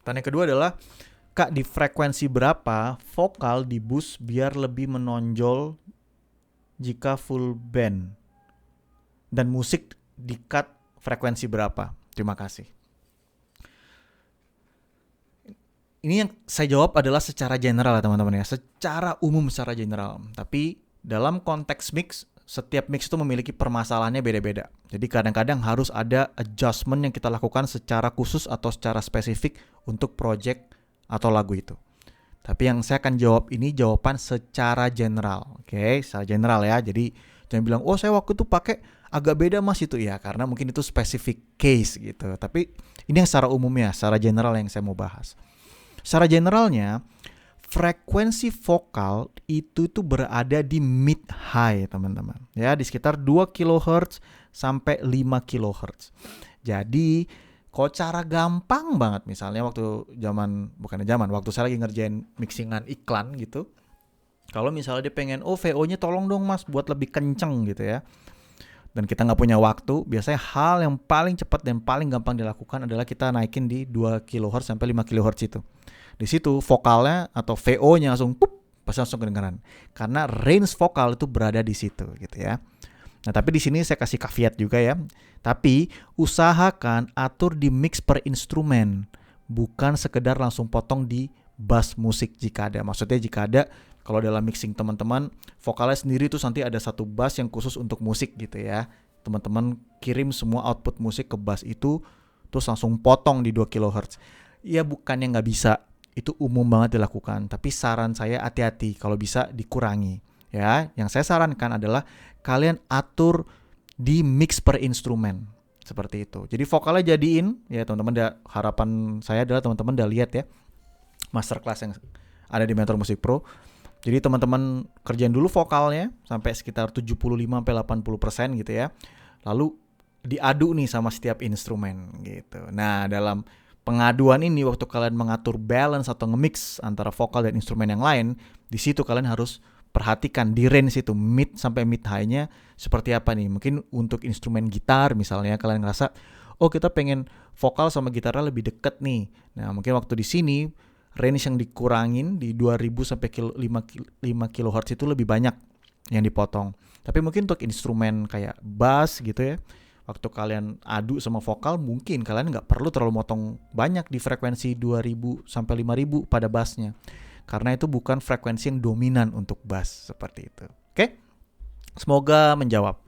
Pertanyaan kedua adalah, Kak, di frekuensi berapa vokal di boost biar lebih menonjol jika full band? Dan musik di cut frekuensi berapa? Terima kasih. Ini yang saya jawab adalah secara general ya teman-teman ya. Secara umum, secara general. Tapi dalam konteks mix, setiap mix itu memiliki permasalahannya beda-beda. Jadi kadang-kadang harus ada adjustment yang kita lakukan secara khusus atau secara spesifik untuk project atau lagu itu. Tapi yang saya akan jawab ini jawaban secara general. Oke, secara general ya. Jadi jangan bilang, oh saya waktu itu pakai agak beda mas itu ya. Karena mungkin itu spesifik case gitu. Tapi ini yang secara umumnya, secara general yang saya mau bahas. Secara generalnya, frekuensi vokal itu tuh berada di mid high teman-teman. Ya, di sekitar 2 kHz sampai 5 kHz. Jadi, kalau cara gampang banget misalnya waktu waktu saya lagi ngerjain mixingan iklan gitu. Kalau misalnya dia pengen, oh VO-nya tolong dong mas buat lebih kenceng gitu ya. Dan kita nggak punya waktu, biasanya hal yang paling cepat dan paling gampang dilakukan adalah kita naikin di 2 kHz sampai 5 kHz itu. Di situ vokalnya atau VO-nya langsung pasti langsung kedengaran. Karena range vokal itu berada di situ gitu ya. Nah, tapi di sini saya kasih caveat juga ya. Tapi usahakan atur di mix per instrumen, bukan sekedar langsung potong di bass musik jika ada. Maksudnya jika ada, kalau dalam mixing teman-teman, vokalnya sendiri itu nanti ada satu bass yang khusus untuk musik gitu ya. Teman-teman kirim semua output musik ke bass itu, terus langsung potong di 2 kHz. Ya bukannya nggak bisa, itu umum banget dilakukan. Tapi saran saya hati-hati, kalau bisa dikurangi. Ya, yang saya sarankan adalah kalian atur di mix per instrumen seperti itu. Jadi vokalnya jadiin ya teman-teman. Harapan saya adalah teman-teman udah lihat ya masterclass yang ada di Mentor Musik Pro. Jadi teman-teman kerjain dulu vokalnya sampai sekitar 75-80% gitu ya. Lalu diadu nih sama setiap instrumen gitu. Nah, dalam pengaduan ini waktu kalian mengatur balance atau nge-mix antara vokal dan instrumen yang lain, di situ kalian harus perhatikan di range itu mid sampai mid high-nya seperti apa nih. Mungkin untuk instrumen gitar misalnya kalian ngerasa, oh kita pengen vokal sama gitarnya lebih deket nih. Nah, mungkin waktu di sini range yang dikurangin di 2000 sampai 5 kHz itu lebih banyak yang dipotong. Tapi mungkin untuk instrumen kayak bass gitu ya, waktu kalian adu sama vokal mungkin kalian nggak perlu terlalu motong banyak di frekuensi 2000 sampai 5000 pada bassnya. Karena itu bukan frekuensi yang dominan untuk bass seperti itu. Oke? Semoga menjawab.